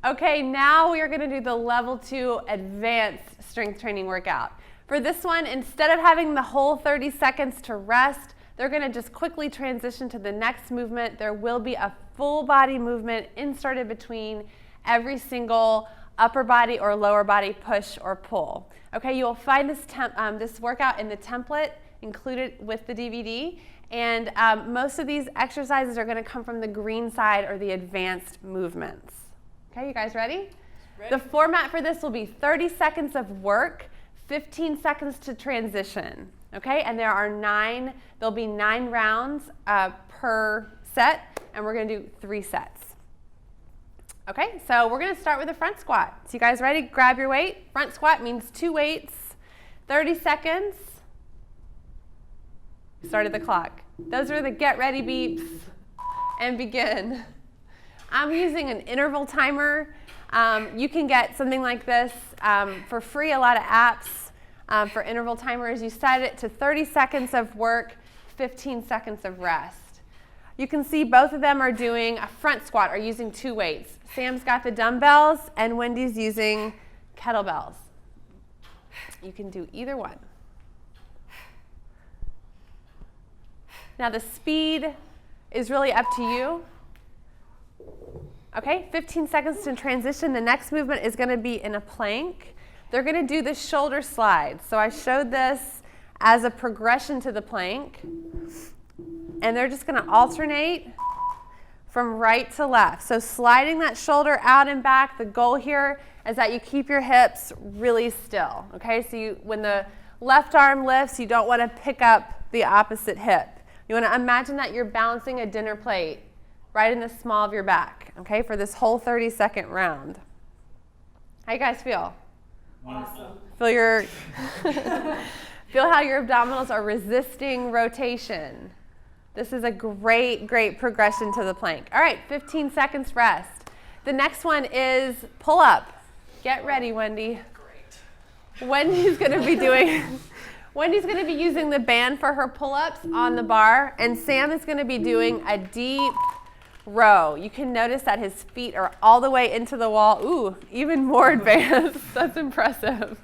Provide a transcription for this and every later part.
Okay, now we are going to do the level 2 advanced strength training workout. For this one, instead of having the whole 30 seconds to rest, they're going to just quickly transition to the next movement. There will be a full body movement inserted between every single upper body or lower body push or pull. Okay, you will find this workout in the template included with the DVD, and most of these exercises are going to come from the green side or the advanced movements. Okay, you guys ready? The format for this will be 30 seconds of work, 15 seconds to transition. Okay, and there'll be 9 rounds per set, and we're going to do 3 sets. Okay, so we're going to start with a front squat. So you guys ready? Grab your weight. Front squat means 2 weights, 30 seconds. Started the clock. Those are the get ready beeps, and begin. I'm using an interval timer. You can get something like this for free, a lot of apps for interval timers. You set it to 30 seconds of work, 15 seconds of rest. You can see both of them are doing a front squat or using 2 weights. Sam's got the dumbbells and Wendy's using kettlebells. You can do either one. Now the speed is really up to you. Okay, 15 seconds to transition. The next movement is going to be in a plank. They're going to do the shoulder slide. So I showed this as a progression to the plank. And they're just going to alternate from right to left. So sliding that shoulder out and back. The goal here is that you keep your hips really still. Okay, so when the left arm lifts, you don't want to pick up the opposite hip. You want to imagine that you're balancing a dinner plate right in the small of your back, okay, for this whole 30-second round. How you guys feel? Wonderful. Feel how your abdominals are resisting rotation. This is a great, great progression to the plank. All right, 15 seconds rest. The next one is pull up. Get ready, Wendy. Great. Wendy's going to be using the band for her pull-ups on the bar, and Sam is going to be doing a deep row. You can notice that his feet are all the way into the wall. Ooh, even more advanced. That's impressive.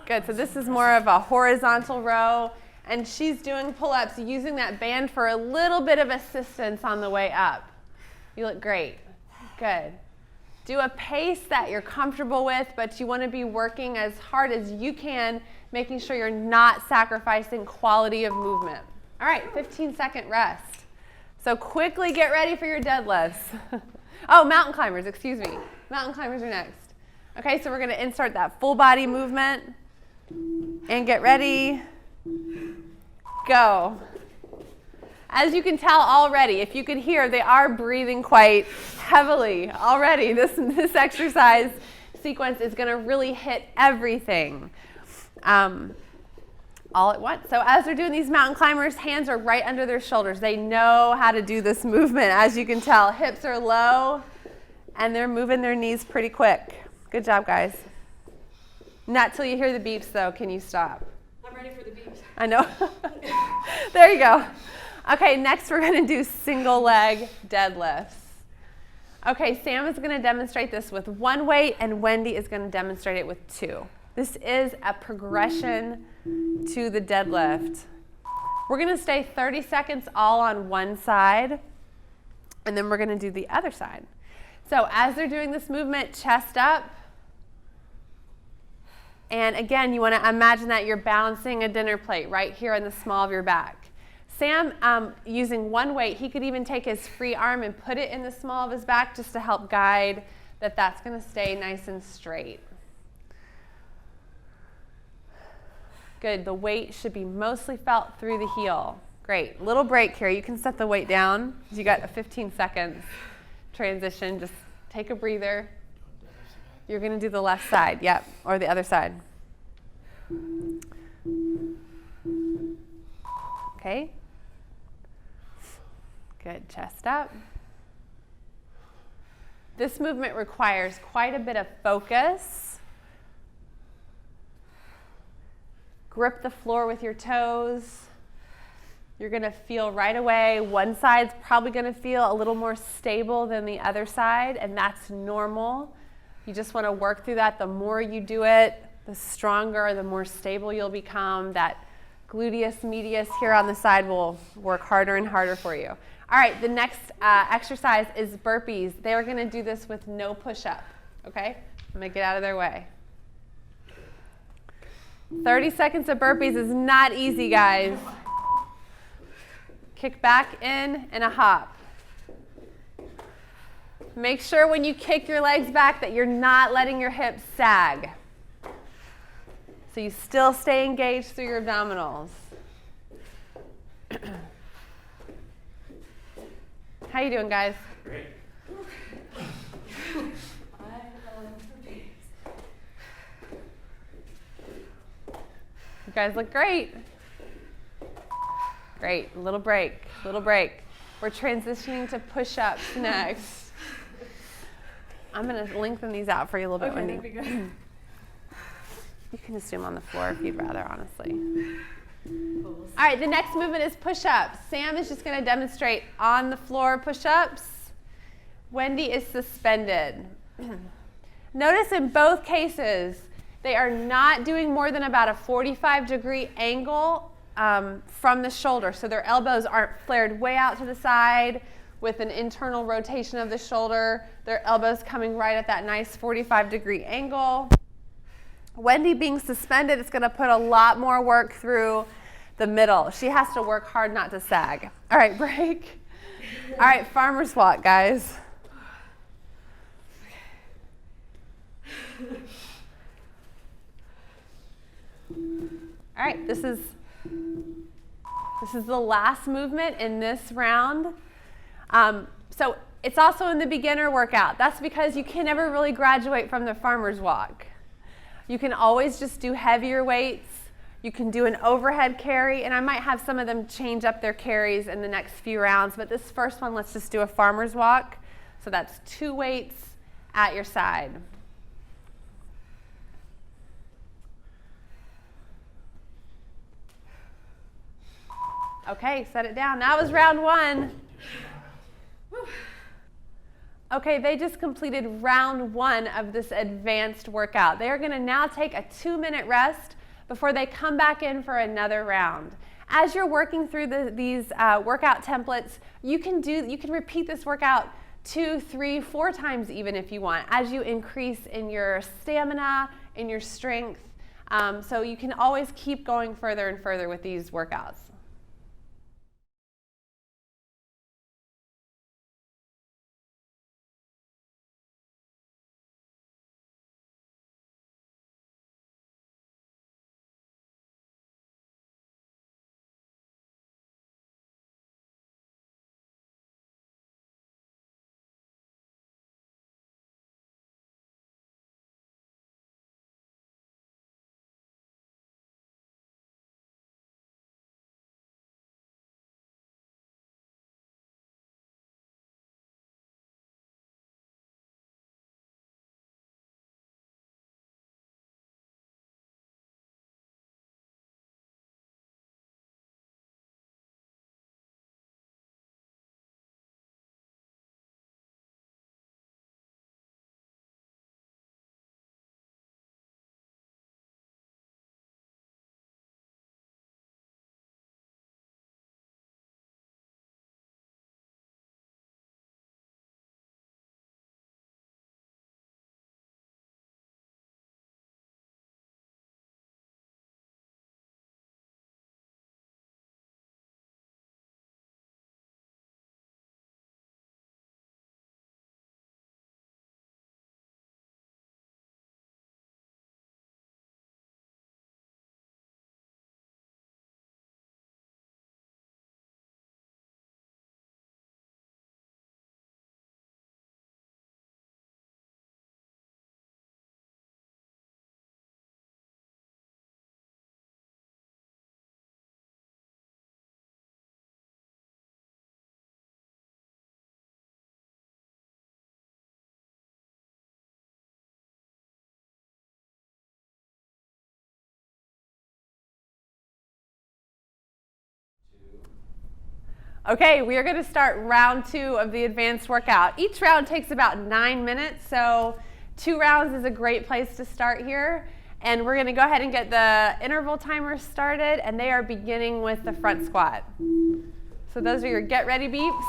Good, so this is more of a horizontal row, and she's doing pull-ups using that band for a little bit of assistance on the way up. You look great. Good. Do a pace that you're comfortable with, but you want to be working as hard as you can, making sure you're not sacrificing quality of movement. All right, 15-second rest. So quickly get ready for your deadlifts. Oh, mountain climbers, excuse me. Mountain climbers are next. Okay, so we're going to insert that full body movement. And get ready. Go. As you can tell already, if you could hear, they are breathing quite heavily already. This exercise sequence is going to really hit everything all at once. So as they're doing these mountain climbers, hands are right under their shoulders. They know how to do this movement. As you can tell, hips are low, and they're moving their knees pretty quick. Good job, guys. Not till you hear the beeps, though, can you stop. I'm ready for the beeps. I know. There you go. Okay, next we're going to do single leg deadlifts. Okay, Sam is going to demonstrate this with 1 weight, and Wendy is going to demonstrate it with 2. This is a progression to the deadlift. We're going to stay 30 seconds all on one side, and then we're going to do the other side. So as they're doing this movement, chest up. And again, you want to imagine that you're balancing a dinner plate right here in the small of your back. Sam, using 1 weight, he could even take his free arm and put it in the small of his back just to help guide that that's going to stay nice and straight. Good. The weight should be mostly felt through the heel. Great. Little break here. You can set the weight down. You got a 15 seconds transition. Just take a breather. You're going to do the left side, yep, or the other side. Okay. Good, chest up. This movement requires quite a bit of focus. Grip the floor with your toes. You're going to feel right away, one side's probably going to feel a little more stable than the other side, and that's normal. You just want to work through that. The more you do it, the stronger, the more stable you'll become. That gluteus medius here on the side will work harder and harder for you. All right, the next exercise is burpees. They are going to do this with no push-up, okay? I'm going to get out of their way. 30 seconds of burpees is not easy, guys. Kick back in and a hop. Make sure when you kick your legs back that you're not letting your hips sag. So you still stay engaged through your abdominals. How you doing, guys? Great. You guys look great. Great, little break, little break. We're transitioning to push-ups next. I'm gonna lengthen these out for you a little bit, Wendy. That'd be good. You can assume on the floor if you'd rather, honestly. All right, the next movement is push-ups. Sam is just gonna demonstrate on the floor push-ups. Wendy is suspended. Notice in both cases, they are not doing more than about a 45-degree angle from the shoulder. So their elbows aren't flared way out to the side with an internal rotation of the shoulder. Their elbows coming right at that nice 45-degree angle. Wendy being suspended is going to put a lot more work through the middle. She has to work hard not to sag. All right, break. All right, farmer's walk, guys. All right, this is the last movement in this round. So it's also in the beginner workout. That's because you can never really graduate from the farmer's walk. You can always just do heavier weights. You can do an overhead carry, and I might have some of them change up their carries in the next few rounds, but this first one, let's just do a farmer's walk. So that's 2 weights at your side. Okay, set it down. That was round 1. Okay, they just completed round 1 of this advanced workout. They are going to now take a 2-minute rest before they come back in for another round. As you're working through these workout templates, you can repeat this workout 2, 3, 4 times even if you want, as you increase in your stamina, in your strength. So you can always keep going further and further with these workouts. Okay, we are going to start round 2 of the advanced workout. Each round takes about 9 minutes, so 2 rounds is a great place to start here. And we're going to go ahead and get the interval timers started, and they are beginning with the front squat. So those are your get ready beeps.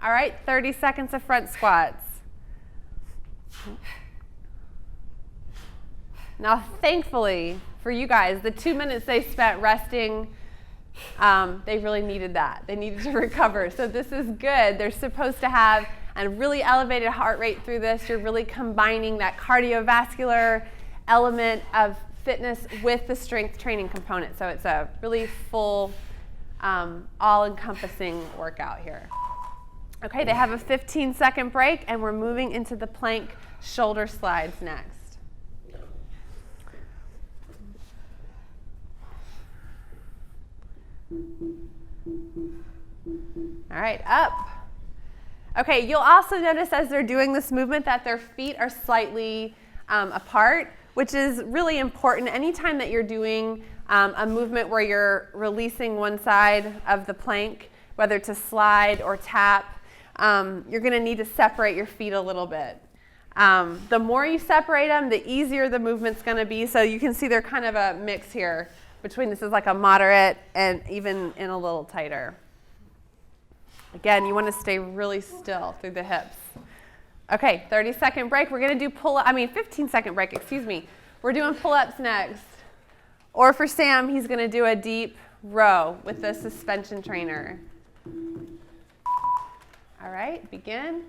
All right, 30 seconds of front squats. Now, thankfully for you guys, the 2 minutes they spent resting, they really needed that. They needed to recover. So this is good. They're supposed to have a really elevated heart rate through this. You're really combining that cardiovascular element of fitness with the strength training component. So it's a really full, all-encompassing workout here. Okay, they have a 15-second break, and we're moving into the plank shoulder slides next. All right, up. Okay, you'll also notice as they're doing this movement that their feet are slightly apart, which is really important. Anytime that you're doing a movement where you're releasing one side of the plank, whether to slide or tap, you're going to need to separate your feet a little bit. The more you separate them, the easier the movement's going to be. So you can see they're kind of a mix here between this is like a moderate and even in a little tighter. Again, you want to stay really still through the hips. Okay, 30-second break. We're going to do 15-second break, excuse me. We're doing pull-ups next. Or for Sam, he's going to do a deep row with the suspension trainer. All right, begin.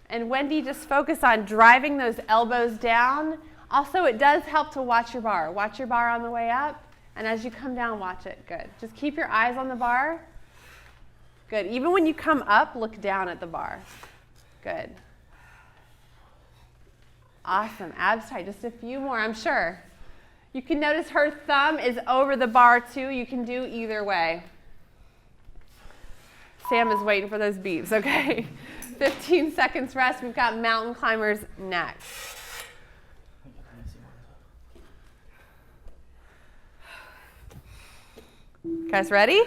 And Wendy, just focus on driving those elbows down. Also, it does help to watch your bar. Watch your bar on the way up, and as you come down, watch it. Good. Just keep your eyes on the bar. Good. Even when you come up, look down at the bar. Good. Awesome. Abs tight. Just a few more, I'm sure. You can notice her thumb is over the bar, too. You can do either way. Sam is waiting for those beeps, okay? 15 seconds rest. We've got mountain climbers next. Guys ready?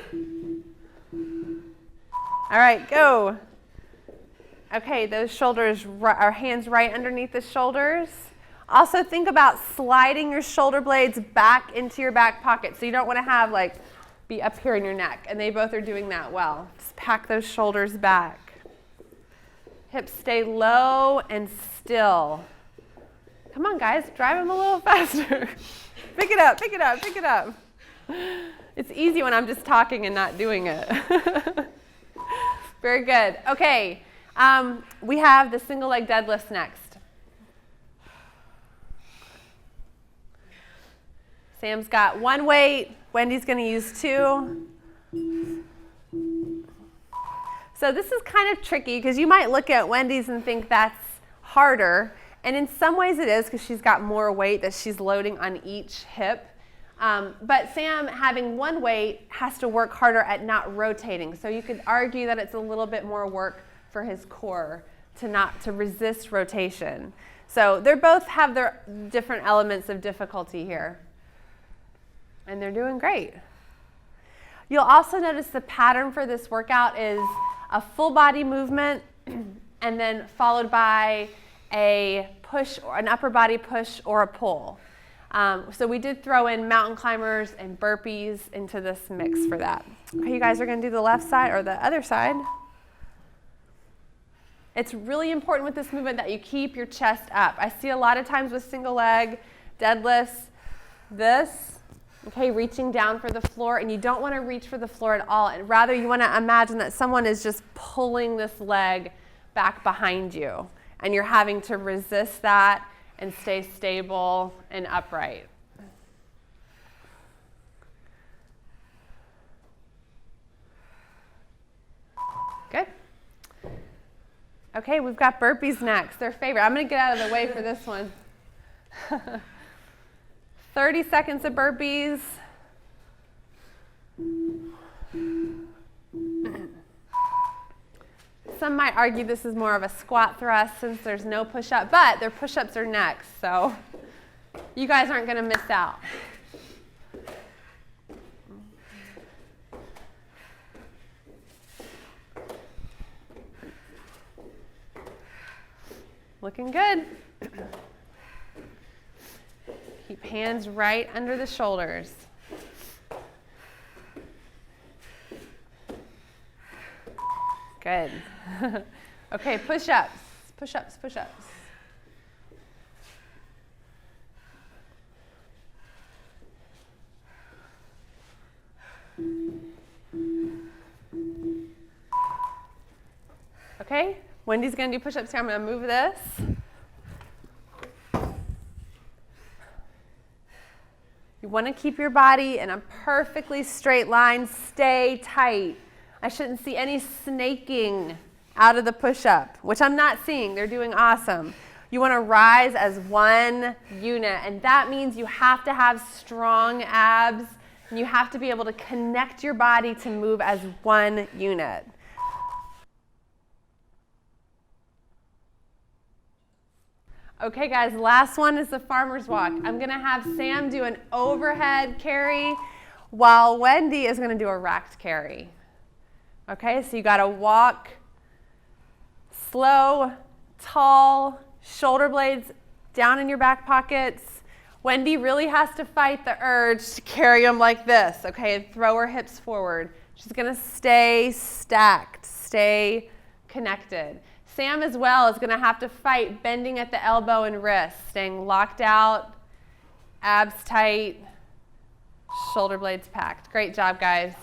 All right, go. Okay, those shoulders, our hands right underneath the shoulders. Also think about sliding your shoulder blades back into your back pocket. So you don't want to have be up here in your neck. And they both are doing that well. Just pack those shoulders back. Hips stay low and still. Come on, guys, drive them a little faster. Pick it up, pick it up, pick it up. It's easy when I'm just talking and not doing it. Very good. Okay, we have the single leg deadlifts next. Sam's got one weight. Wendy's going to use 2. So this is kind of tricky because you might look at Wendy's and think that's harder. And in some ways it is because she's got more weight that she's loading on each hip. But Sam, having one weight, has to work harder at not rotating. So you could argue that it's a little bit more work for his core to resist rotation. So they both have their different elements of difficulty here. And they're doing great. You'll also notice the pattern for this workout is a full body movement and then followed by a push, or an upper body push or a pull. So we did throw in mountain climbers and burpees into this mix for that. Okay, you guys are going to do the left side or the other side. It's really important with this movement that you keep your chest up. I see a lot of times with single leg deadlifts, reaching down for the floor, and you don't want to reach for the floor at all. And rather, you want to imagine that someone is just pulling this leg back behind you, and you're having to resist that and stay stable and upright. Good. Okay, we've got burpees next. Their favorite. I'm going to get out of the way for this one. 30 seconds of burpees. Some might argue this is more of a squat thrust since there's no push-up, but their push-ups are next, so you guys aren't going to miss out. Looking good. Keep hands right under the shoulders. Good. Okay, push-ups, push-ups, push-ups. Okay, Wendy's gonna do push-ups here. I'm gonna move this. You wanna keep your body in a perfectly straight line. Stay tight. I shouldn't see any snaking out of the push-up, which I'm not seeing. They're doing awesome. You wanna rise as one unit, and that means you have to have strong abs, and you have to be able to connect your body to move as one unit. Okay guys, last one is the farmer's walk. I'm gonna have Sam do an overhead carry while Wendy is gonna do a racked carry. Okay, so you gotta walk slow, tall, shoulder blades down in your back pockets. Wendy really has to fight the urge to carry them like this, okay, and throw her hips forward. She's gonna stay stacked, stay connected. Sam as well is gonna have to fight bending at the elbow and wrist, staying locked out, abs tight, shoulder blades packed. Great job, guys.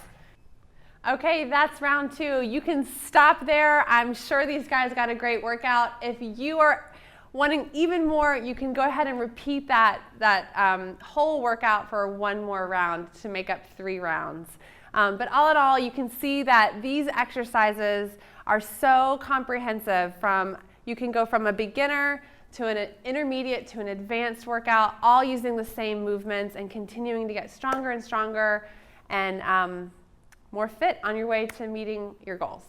Okay, that's round 2. You can stop there. I'm sure these guys got a great workout. If you are wanting even more, you can go ahead and repeat that whole workout for one more round to make up 3 rounds. But all in all, you can see that these exercises are so comprehensive. You can go from a beginner to an intermediate to an advanced workout, all using the same movements and continuing to get stronger and stronger and more fit on your way to meeting your goals.